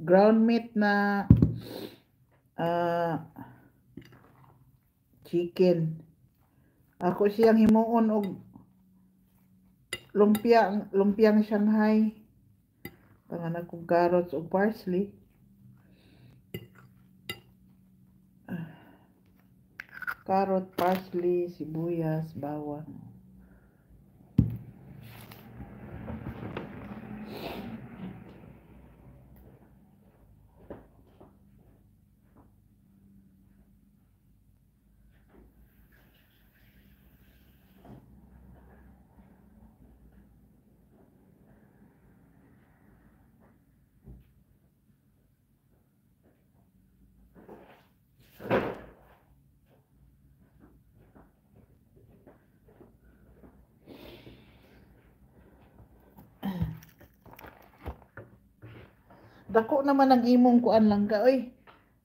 ground meat na chicken. Ako siyang himuon og lumpiang Shanghai. Tangan ako carrots o parsley. Carrot, parsley, sibuyas, bawang. Dako naman ang imong kuan lang ka, oy.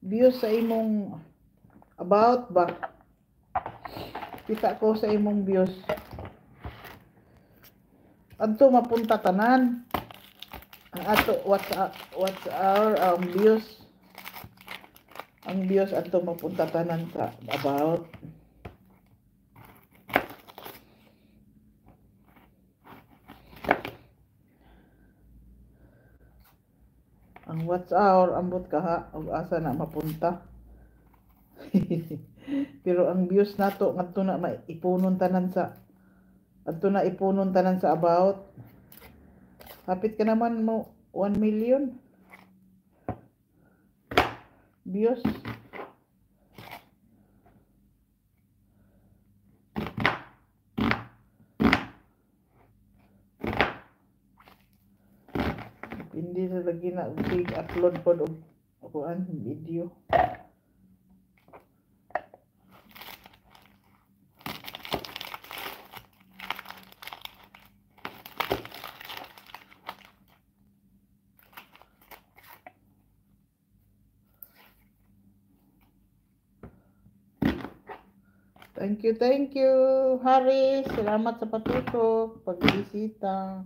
Views sa imong about ba? Kita ko sa imong views. Adto mapunta tanan. Ang ato what's our views. Ang views adto mapunta tanan sa about. Ang what's our ambot kaha og asa na mapunta. Pero ang views nato ngadto na maipunon tanan sa about. Hapit ka naman mo 1 million views. Hindi na lagi na upload pod og kuan video. Thank you, Haris. Salamat sa patutok, pagbisita.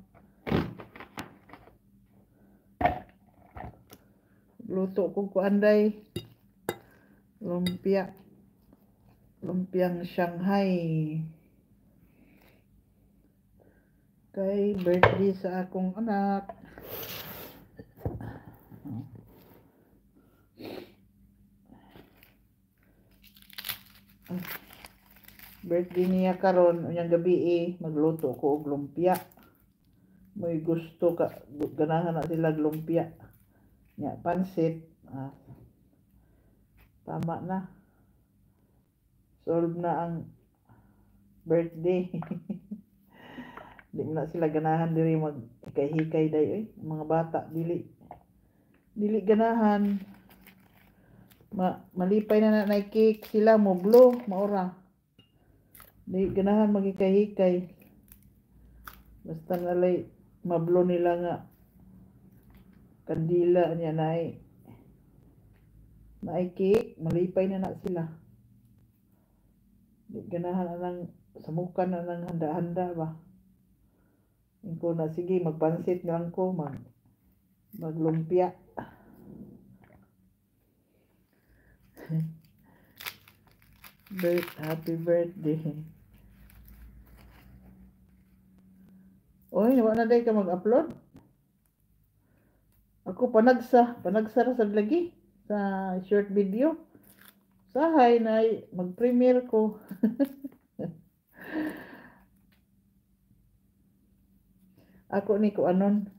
Luto ko kuanday. Lumpiang Shanghai. Kay birthday sa akong anak. Birthday niya karon unyang gabi magluto ko og lumpia. May gusto ka ganahan na sila lumpia. Nya pansit. Tama na. Solve na ang birthday. Di na sila ganahan diri mag-hikay-hikay day mga bata dili ganahan. Malipay na cake sila mo blow maura. Di ganahan magikay-hikay. Basta nalay mablo nila nga kandila niya na cake, malipay na sila. Di ganahan anang samukan na ng handa-handa ba. Ko na sige magpansit na lang ko maglumpia. Happy birthday. Oy, wala na day ka mag-upload. Ako panagsa ra sad lagi sa short video. Sahay na mag-premiere ko. Ako ni ko anon